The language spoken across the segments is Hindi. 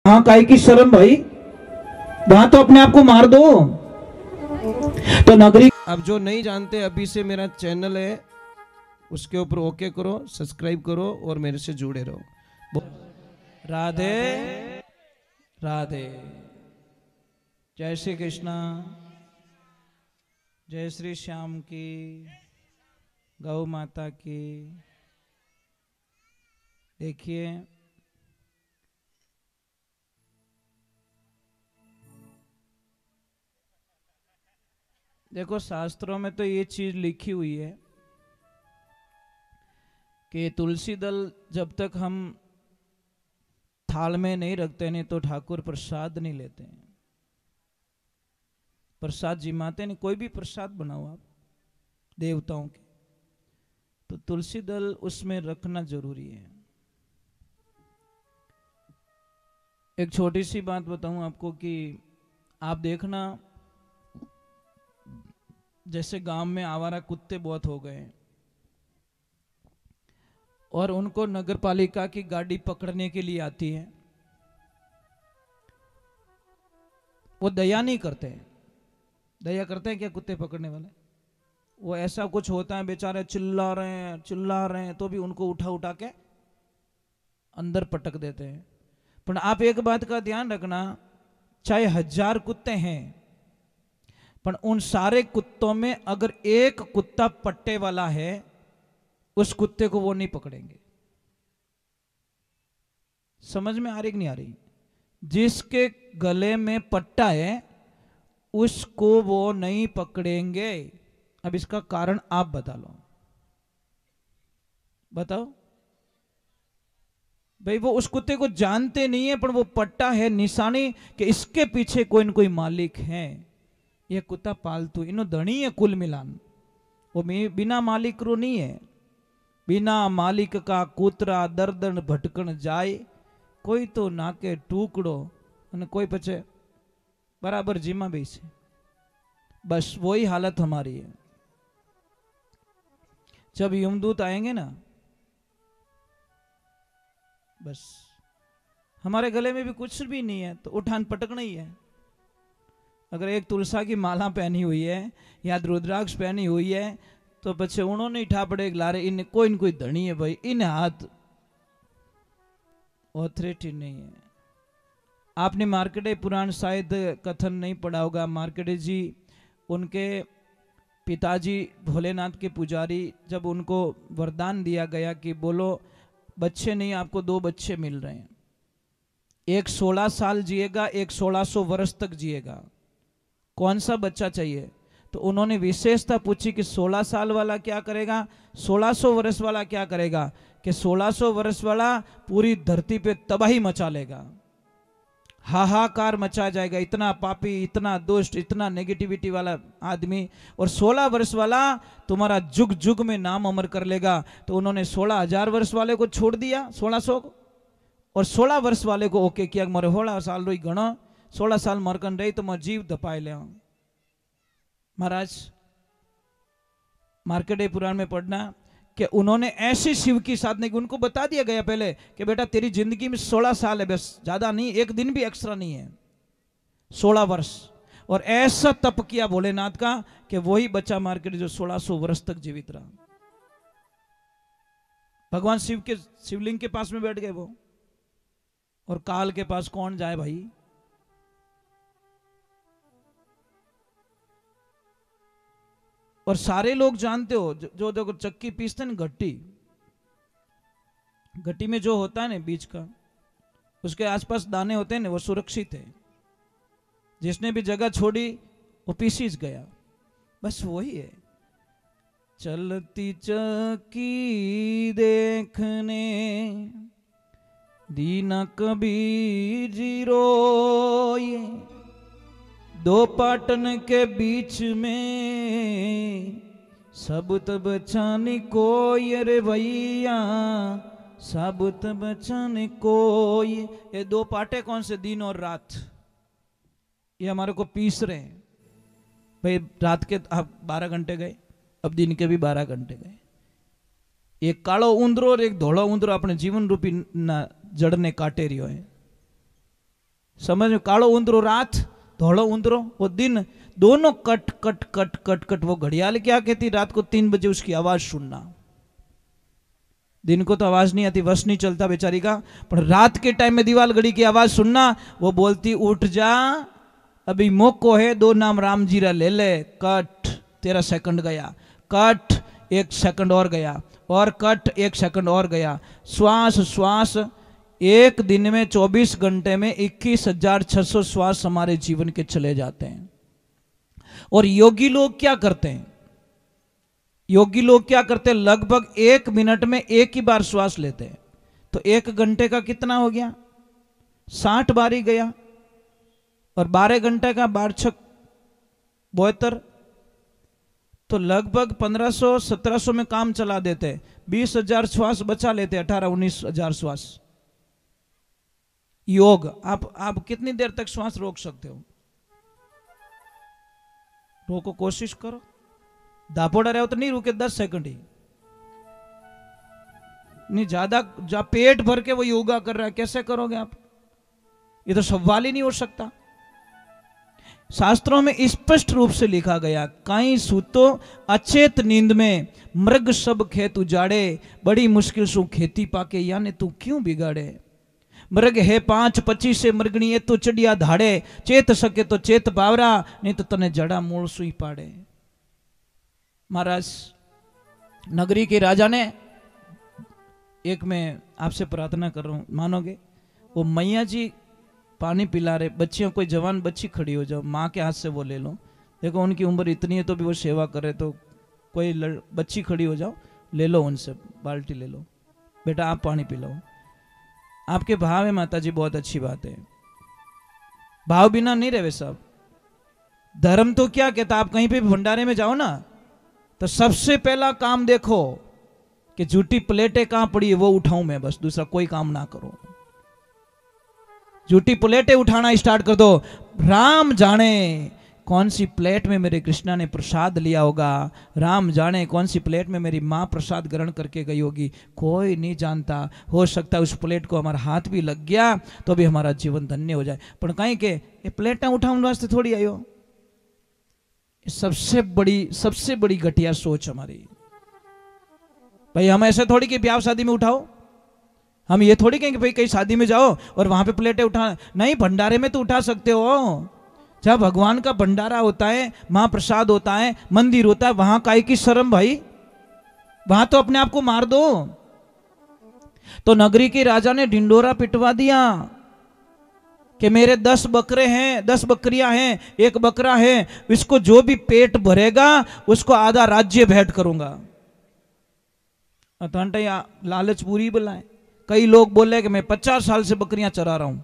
हाँ, काय की शर्म भाई, वहां तो अपने आप को मार दो। तो नगरी अब जो नहीं जानते, अभी से मेरा चैनल है उसके ऊपर ओके करो, सब्सक्राइब करो और मेरे से जुड़े रहो। राधे राधे। जय श्री कृष्णा, जय श्री श्याम की, गौ माता की। देखिए, देखो शास्त्रों में तो ये चीज लिखी हुई है कि तुलसी दल जब तक हम थाल में नहीं रखते नहीं तो ठाकुर प्रसाद नहीं लेते हैं। प्रसाद जिमाते नहीं, कोई भी प्रसाद बनाओ आप देवताओं के, तो तुलसी दल उसमें रखना जरूरी है। एक छोटी सी बात बताऊं आपको कि आप देखना, जैसे गांव में आवारा कुत्ते बहुत हो गए और उनको नगर पालिका की गाड़ी पकड़ने के लिए आती है, वो दया नहीं करते। दया करते हैं क्या कुत्ते पकड़ने वाले? वो ऐसा कुछ होता है, बेचारे चिल्ला रहे हैं तो भी उनको उठा उठा के अंदर पटक देते हैं। पर आप एक बात का ध्यान रखना, चाहे 1000 कुत्ते हैं, पर उन सारे कुत्तों में अगर एक कुत्ता पट्टे वाला है, उस कुत्ते को वो नहीं पकड़ेंगे। समझ में आ रही कि नहीं आ रही? जिसके गले में पट्टा है उसको वो नहीं पकड़ेंगे। अब इसका कारण आप बता लो, बताओ भाई। वो उस कुत्ते को जानते नहीं है, पर वो पट्टा है, निशानी कि इसके पीछे कोई न कोई मालिक है। ये कुत्ता पालतू इनो धनी है कुल मिलान, वो बिना मालिक रो नहीं है। बिना मालिक का कूतरा दर्दन भटकन जाए, कोई तो नाके टुकड़ो અને कोई पचे बराबर जीमा बेसे। बस वही हालत हमारी है। जब यमदूत आएंगे ना, बस हमारे गले में भी कुछ भी नहीं है तो उठान पटकना ही है। अगर एक तुलसा की माला पहनी हुई है या रुद्राक्ष पहनी हुई है तो पछे उन्होंने ही ठापड़े लारे इन कोई न कोई धनी है भाई, इन हाथ ऑथोरिटी नहीं है। आपने मार्कंडेय पुराण शायद कथन नहीं पढ़ा होगा। मार्कंडेय जी, उनके पिताजी भोलेनाथ के पुजारी, जब उनको वरदान दिया गया कि बोलो बच्चे नहीं, आपको 2 बच्चे मिल रहे हैं, एक 16 साल जिएगा, एक 1600 वर्ष तक जिएगा, कौन सा बच्चा चाहिए? तो उन्होंने विशेषता पूछी कि 16 साल वाला क्या करेगा, 1600 वर्ष वाला क्या करेगा? कि 1600 वर्ष वाला पूरी धरती पे तबाही मचा लेगा, हाहाकार मचा जाएगा, इतना पापी, इतना दुष्ट, इतना नेगेटिविटी वाला आदमी। और 16 वर्ष वाला तुम्हारा जुग जुग में नाम अमर कर लेगा। तो उन्होंने 16,000 वर्ष वाले को छोड़ दिया, 1600 को, और 16 वर्ष वाले को ओके किया। मारे 16 साल रही गणो, 16 साल मरकन रही तो मैं जीव दपाए ले। महाराज, मार्कंडेय पुराण में पढ़ना कि उन्होंने ऐसी शिव की साधना की, उनको बता दिया गया पहले कि बेटा तेरी जिंदगी में 16 साल है, बस ज्यादा नहीं, एक दिन भी एक्स्ट्रा नहीं है, 16 वर्ष। और ऐसा तप किया भोलेनाथ का कि वही बच्चा मार्कंडेय जो 1600 वर्ष तक जीवित रहा। भगवान शिव के शिवलिंग के पास में बैठ गए वो, और काल के पास कौन जाए भाई? और सारे लोग जानते हो, जो देखो चक्की पीसते हैं ना, घट्टी में जो होता है ना बीज का, उसके आसपास दाने होते हैं ना, वो सुरक्षित है। जिसने भी जगह छोड़ी वो पीसीज गया। बस वही है। चलती चक्की देखने दीना कबीर जी रोए, 2 पाटन के बीच में सबूत बचाने कोई, रे भैया सबूत बचाने कोई। ये 2 पाटे कौन से? दिन और रात। ये हमारे को पीस रहे हैं भाई। रात के आप 12 घंटे गए, अब दिन के भी 12 घंटे गए। एक कालो ऊंदरो और एक धोलो ऊंदरो अपने जीवन रूपी ना जड़ ने काटे रह्यो है। समझ में? कालो उंदरो रात, धोलो उंदरो वो दिन, दोनों cut cut cut cut cut. वो घड़ियाल क्या कहती, रात को 3 बजे उसकी आवाज सुनना। दिन को तो आवाज नहीं आती, वश नहीं चलता बेचारी का, पर रात के टाइम में दीवाल घड़ी की आवाज सुनना। वो बोलती उठ जा, अभी मौको है, 2 नाम राम जीरा ले ले। कट, तेरा सेकंड गया। कट, 1 सेकंड और गया, और कट, 1 सेकंड और गया। श्वास श्वास, एक दिन में 24 घंटे में 21,600 श्वास हमारे जीवन के चले जाते हैं। और योगी लोग क्या करते हैं? योगी लोग क्या करते हैं? लगभग 1 मिनट में 1 ही बार श्वास लेते हैं। तो 1 घंटे का कितना हो गया? 60 बार ही गया। और 12 घंटे का 12 72, तो लगभग 1500-1700 में काम चला देते। 20,000 श्वास बचा लेते, 18-19,000 श्वास। योग, आप कितनी देर तक श्वास रोक सकते हो? रोको, कोशिश करो। दापोड़ा रहे हो तो नहीं रुके, 10 सेकंड ही नहीं, ज्यादा पेट भर के वो योगा कर रहा है, कैसे करोगे आप? ये तो सवाल ही नहीं हो सकता। शास्त्रों में स्पष्ट रूप से लिखा गया, कहीं सूतो अचेत नींद में मृग सब खेत उजाड़े, बड़ी मुश्किल सु खेती पाके, यानी तू क्यों बिगाड़े। मृग है 5-25 से मृगणी ये तो चढ़िया धाड़े, चेत सके तो चेत बावरा, नहीं तो तने जड़ा मूल सुई पाड़े। महाराज नगरी के राजा ने, एक मैं आपसे प्रार्थना कर रहा हूं, मानोगे? वो मैया जी पानी पिला रहे बच्चियों, कोई जवान बच्ची खड़ी हो जाओ, माँ के हाथ से वो ले लो। देखो उनकी उम्र इतनी है तो भी वो सेवा करे, तो कोई बच्ची खड़ी हो जाओ, ले लो उनसे बाल्टी ले लो, बेटा आप पानी पिलाओ। आपके भाव है माता जी, बहुत अच्छी बात है, भाव बिना नहीं रहे साहब। धर्म तो क्या कहता, आप कहीं पे भी भंडारे में जाओ ना, तो सबसे पहला काम देखो कि झूठी प्लेटें कहां पड़ी है वो उठाऊं मैं, बस दूसरा कोई काम ना करो। झूठी प्लेटें उठाना स्टार्ट कर दो। राम जाने कौन सी प्लेट में मेरे कृष्णा ने प्रसाद लिया होगा, राम जाने कौन सी प्लेट में मेरी माँ प्रसाद ग्रहण करके गई होगी, कोई नहीं जानता। हो सकता है उस प्लेट को हमारा हाथ भी लग गया तो भी हमारा जीवन धन्य हो जाए, पर कहीं के ये प्लेटें उठाने वास्ते थोड़ी आयो। सबसे बड़ी घटिया सोच हमारी। भाई हम ऐसे थोड़ी कि ब्याह शादी में उठाओ, हम ये थोड़ी कहेंगे भाई कहीं शादी में जाओ और वहां पे प्लेटें उठा, नहीं, भंडारे में तो उठा सकते हो। जब भगवान का भंडारा होता है, महाप्रसाद होता है, मंदिर होता है, वहां काहे की शर्म भाई, वहां तो अपने आप को मार दो। तो नगरी के राजा ने ढिंडोरा पिटवा दिया कि मेरे 10 बकरे हैं, 10 बकरियां हैं, 1 बकरा है, इसको जो भी पेट भरेगा उसको आधा राज्य भेंट करूंगा। लालच पूरी बुलाए। कई लोग बोले कि मैं 50 साल से बकरियां चरा रहा हूं,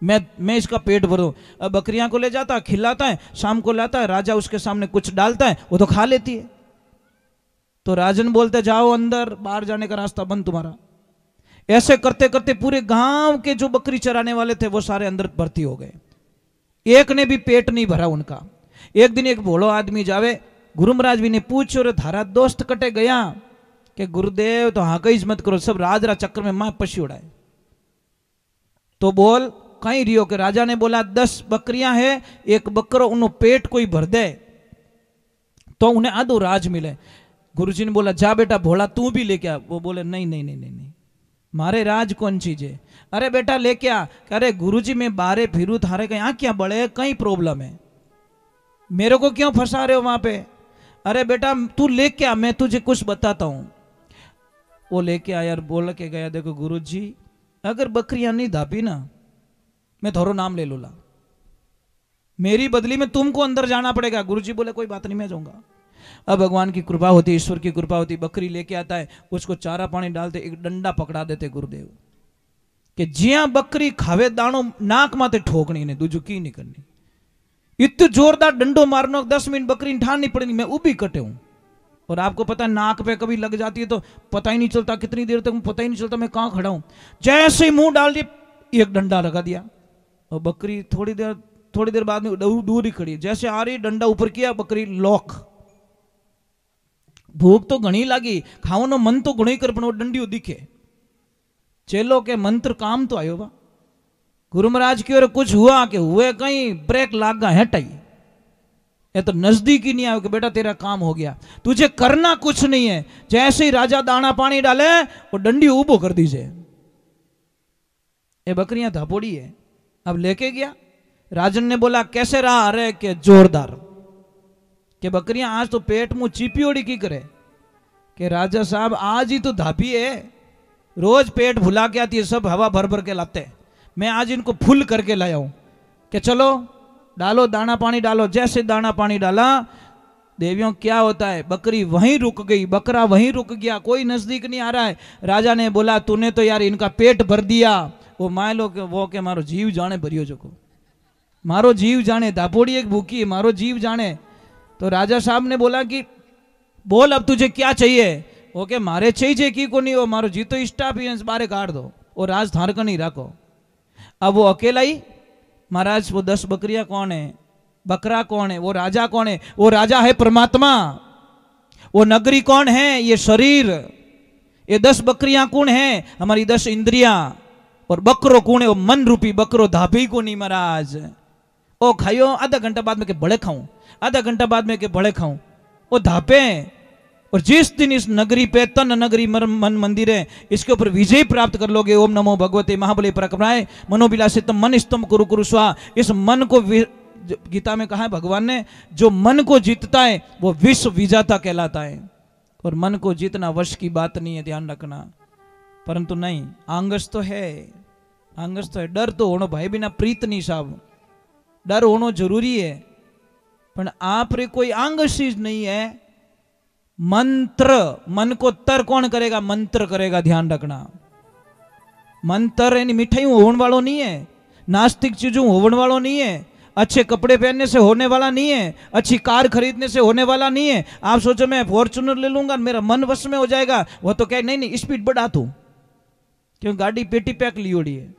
मैं इसका पेट भरूं। अब बकरियां को ले जाता है, खिलाता है, शाम को लाता है, राजा उसके सामने कुछ डालता है, वो तो खा लेती है। तो राजन बोलते जाओ अंदर, बाहर जाने का रास्ता बंद तुम्हारा। ऐसे करते करते पूरे गांव के जो बकरी चराने वाले थे वो सारे अंदर भर्ती हो गए, एक ने भी पेट नहीं भरा उनका। एक दिन एक भोलो आदमी जावे, गुरु महाराज भी ने पूछो रे थारा दोस्त कटे गया कि गुरुदेव तो हाँ कहीं मत करो, सब राज चक्कर में मां पशी उड़ाए। तो बोल कहीं रियो के राजा ने बोला 10 बकरियां हैं, 1 बकरो उन्हों पेट कोई भर दे तो उन्हें आधो राज मिले। गुरुजी ने बोला जा बेटा भोला तू भी लेके आ। वो बोले नहीं नहीं नहीं नहीं नहीं, मारे राज कौन चीज है। अरे बेटा लेके आ। अरे गुरुजी मैं बारे फिरू थारे कहीं क्या बड़े कहीं प्रॉब्लम है, मेरे को क्यों फंसा रहे हो वहां पे। अरे बेटा तू लेके आ, मैं तुझे कुछ बताता हूं। वो लेके आया और बोल के गया देखो गुरुजी अगर बकरियां नहीं धापी ना मैं थोड़ा नाम ले लूला, मेरी बदली में तुमको अंदर जाना पड़ेगा। गुरुजी बोले कोई बात नहीं मैं जाऊंगा। अब भगवान की कृपा होती, ईश्वर की कृपा होती, बकरी लेके आता है, उसको चारा पानी डालते, एक डंडा पकड़ा देते गुरुदेव कि जिया बकरी खावे दाणो नाक माते ठोकनी ने दूजू की नहीं करनी। इतने जोरदार डंडो मारनो 10 मिनट बकरी ठानी पड़ेगी, मैं उभी कटे हूं। और आपको पता है नाक पे कभी लग जाती है तो पता ही नहीं चलता कितनी देर तक, पता ही नहीं चलता मैं कहां खड़ा हूं। जैसे ही मुंह डाल दिया एक डंडा लगा दिया और बकरी थोड़ी देर बाद में दूर ही खड़ी, जैसे आ रही डंडा ऊपर किया बकरी लॉक। भूख तो घनी लगी, खाओ मन तो घणो ही कर, पण वो डंडियो दिखे। चेलो के मंत्र काम तो आयो बा। गुरु महाराज की ओर कुछ हुआ कि हुए कहीं ब्रेक लाग गया हटाई, ये तो नजदीक ही नहीं आया कि बेटा तेरा काम हो गया, तुझे करना कुछ नहीं है। जैसे ही राजा दाना पानी डाले वो डंडी ऊबो कर दीजिए। ये बकरियां धापोड़ी है। अब लेके गया, राजन ने बोला कैसे रहा? अरे के जोरदार, के बकरियां आज तो पेट मुंह चिपियोड़ी की करे, के राजा साहब आज ही तो धापी है, रोज पेट भुला के आती है, सब हवा भर भर के लाते हैं, मैं आज इनको फुल करके लाया हूं कि चलो डालो दाना पानी डालो। जैसे दाना पानी डाला, देवियों क्या होता है, बकरी वहीं रुक गई, बकरा वहीं रुक गया, कोई नजदीक नहीं आ रहा है। राजा ने बोला तूने तो यार इनका पेट भर दिया। वो मान लो कि वो के मारो जीव जाने भरियो जो, मारो जीव जाने, धापोड़ी एक भूखी, मारो जीव जाने। तो राजा साहब ने बोला कि बोल अब तुझे क्या चाहिए? वो के मारे चाहिए की को नहीं, वो मारो जी तो स्टाफ ही बारे काट दो, वो राज थार का नहीं रखो। अब वो अकेला ही, महाराज वो 10 बकरियां कौन है, बकरा कौन है, वो राजा कौन है? वो राजा है परमात्मा। वो नगरी कौन है? ये शरीर। ये 10 बकरियां कौन है? हमारी 10 इंद्रियां। और बकरो कौन है? वो मन रूपी बकरो, धापी को नहीं महाराज। ओ खाइयो, आधा घंटा बाद में के बड़े खाऊं, आधा घंटा बाद में के बड़े खाऊं, वो धापे। और जिस दिन इस नगरी पे तन नगरी मन मंदिर है, इसके ऊपर विजय प्राप्त कर लोगे। ओम नमो भगवते महाबली पराक्रमाय मनोविलासितम मन स्तम कुरु कुरु स्वा। इस मन को गीता में कहा है भगवान ने, जो मन को जीतता है वो विश्व विजेता कहलाता है। और मन को जीतना वश की बात नहीं है, ध्यान रखना। परंतु नहीं, आंगस तो है, आंगस तो है। डर तो होना भाई, बिना प्रीत नहीं साहब, डर होना जरूरी है, पर आप रे कोई आंगस चीज नहीं है। मंत्र, मन को तर कौन करेगा? मंत्र करेगा, ध्यान रखना। मंत्र यानी मिठाई होने वालों नहीं है, नास्तिक चीजों होने वालों नहीं है, अच्छे कपड़े पहनने से होने वाला नहीं है, अच्छी कार खरीदने से होने वाला नहीं है। आप सोचो मैं फॉर्च्यूनर ले लूंगा मेरा मन वश में हो जाएगा, वो तो कहे नहीं नहीं स्पीड बढ़ा तू, क्यों गाड़ी पेटी पैक लियोड़ी है।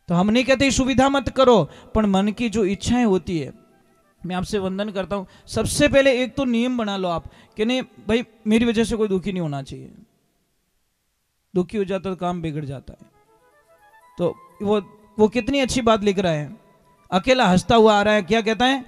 तो हम नहीं कहते सुविधा मत करो, पर मन की जो इच्छाएं होती है, मैं आपसे वंदन करता हूं, सबसे पहले एक तो नियम बना लो आप कि नहीं भाई मेरी वजह से कोई दुखी नहीं होना चाहिए। दुखी हो जाता तो काम बिगड़ जाता है। तो वो कितनी अच्छी बात लिख रहा है, अकेला हंसता हुआ आ रहा है, क्या कहता है?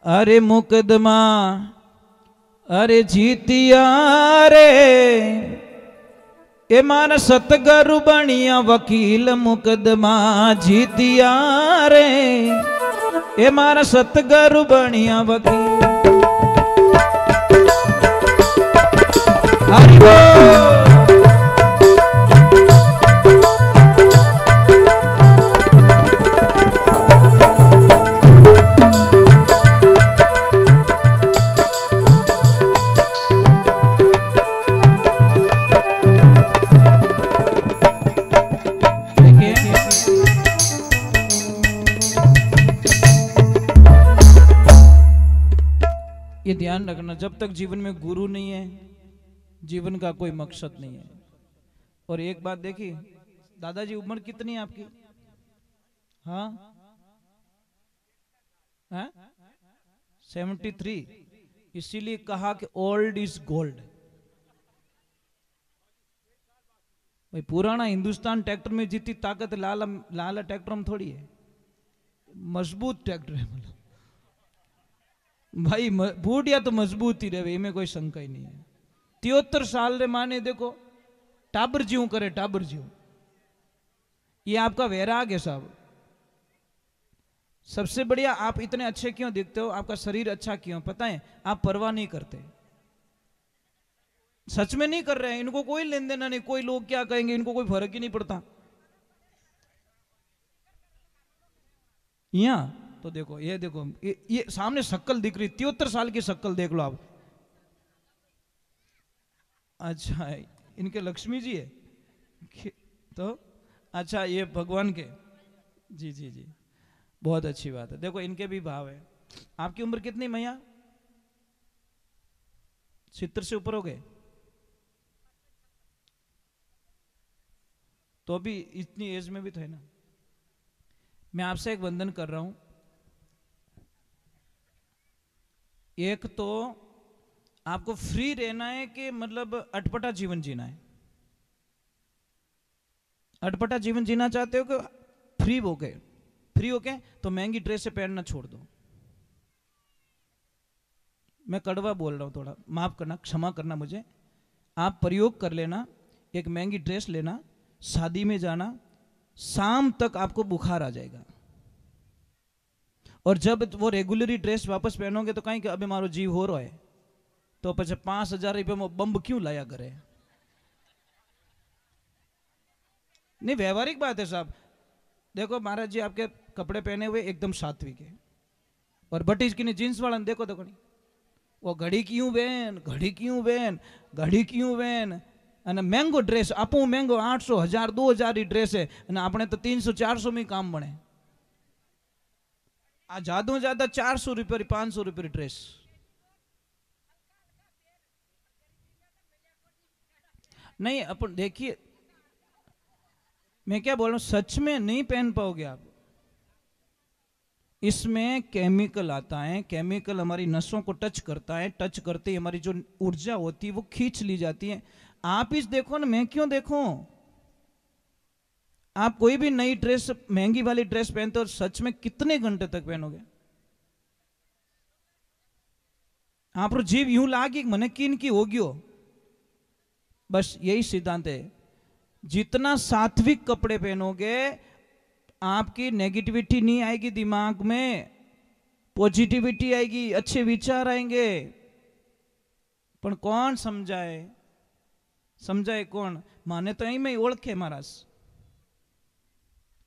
अरे मुकदमा अरे जीतिया रे, ए मान सतगुरु बनिया वकील, मुकदमा जीतिया रे, ए मान सतगुरु बनिया वकील। हरि बोल। ये ध्यान रखना, जब तक जीवन में गुरु नहीं है जीवन का कोई मकसद नहीं है। और एक बात देखी, दादाजी उम्र कितनी है आपकी? हाँ 73। इसीलिए कहा कि ओल्ड इज गोल्ड। भाई पुराना हिंदुस्तान ट्रैक्टर में जितनी ताकत लाला ट्रैक्टर में थोड़ी है, मजबूत ट्रैक्टर है। मतलब भाई बूढ़िया तो मजबूत ही रहे, इनमें कोई शंका ही नहीं है। 73 साल रे माने देखो टाबर ज्यों करे, टाबर ज्यों। ये आपका वैराग है साहब। सबसे बढ़िया आप इतने अच्छे क्यों दिखते हो, आपका शरीर अच्छा क्यों, पता है? आप परवाह नहीं करते, सच में नहीं कर रहे हैं। इनको कोई लेन देना नहीं, कोई लोग क्या कहेंगे इनको कोई फर्क ही नहीं पड़ता। यहां तो देखो, ये देखो, ये सामने शक्ल दिख रही, 73 साल की शक्ल देख लो आप। अच्छा इनके लक्ष्मी जी है तो अच्छा ये भगवान के, जी जी जी बहुत अच्छी बात है। देखो इनके भी भाव है। आपकी उम्र कितनी मैया? 70 से ऊपर हो गए तो अभी इतनी एज में भी तो है ना। मैं आपसे एक वंदन कर रहा हूं, एक तो आपको फ्री रहना है कि मतलब अटपटा जीवन जीना है। अटपटा जीवन जीना चाहते हो कि फ्री होके तो महंगी ड्रेस से पहनना छोड़ दो। मैं कड़वा बोल रहा हूं, थोड़ा माफ करना, क्षमा करना मुझे। आप प्रयोग कर लेना, एक महंगी ड्रेस लेना, शादी में जाना, शाम तक आपको बुखार आ जाएगा। और जब वो रेगुलरी ड्रेस वापस पहनोगे तो कहीं कि अभी मारो जीव हो रहा है, तो પછી 5,000 रुपये में बम्ब क्यों लाया करे। नहीं, व्यवहारिक बात है साहब। देखो महाराज जी आपके कपड़े पहने हुए एकदम सात्विक है, और बटीज की जींस वाला देखो देखो नहीं, वो घड़ी क्यों बेन અને મેંગો ડ્રેસ આપું, મેંગો 800 1000 2000 ની ડ્રેસ છે અને આપણે તો 300 400 में काम बने। आ ज्यादा ज्यादा 400 रुपये 500 रुपये ड्रेस। नहीं अपन देखिए, मैं क्या बोल रहा हूं, सच में नहीं पहन पाओगे आप। इसमें केमिकल आता है, केमिकल हमारी नसों को टच करता है, टच करते ही हमारी जो ऊर्जा होती है वो खींच ली जाती है। आप इस देखो ना, मैं क्यों देखूं। आप कोई भी नई ड्रेस, महंगी वाली ड्रेस पहनते हो, सच में कितने घंटे तक पहनोगे। आप जीव यूं लागी मने किन की हो गयो। बस यही सिद्धांत है, जितना सात्विक कपड़े पहनोगे आपकी नेगेटिविटी नहीं आएगी दिमाग में, पॉजिटिविटी आएगी, अच्छे विचार आएंगे। पर कौन समझाए कौन। माने तो यही में ओळखे महाराज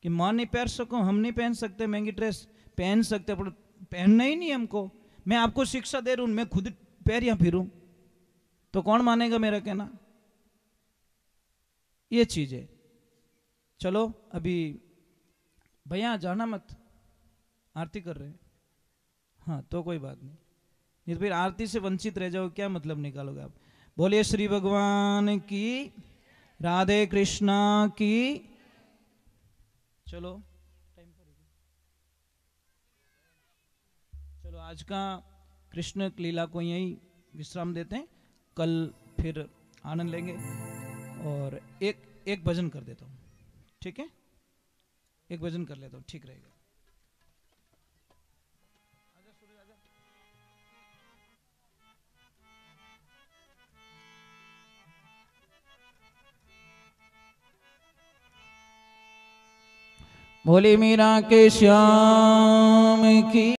कि मां नहीं पहन सको, हम नहीं पहन सकते महंगी ड्रेस, पहन सकते पर पहनना ही नहीं हमको। मैं आपको शिक्षा दे रहा हूं, मैं खुद पहरिया फिरूं तो कौन मानेगा मेरा कहना। ये चीज है। चलो अभी भैया जाना मत, आरती कर रहे हैं। हाँ तो कोई बात नहीं, नहीं तो फिर आरती से वंचित रह जाओ, क्या मतलब निकालोगे आप। बोलिए श्री भगवान की, राधे कृष्णा की। चलो चलो आज का कृष्ण लीला को यही विश्राम देते हैं, कल फिर आनंद लेंगे। और एक भजन कर देता हूँ, ठीक है, एक भजन कर लेता हूँ, ठीक रहेगा। बोले मीरा के श्याम की।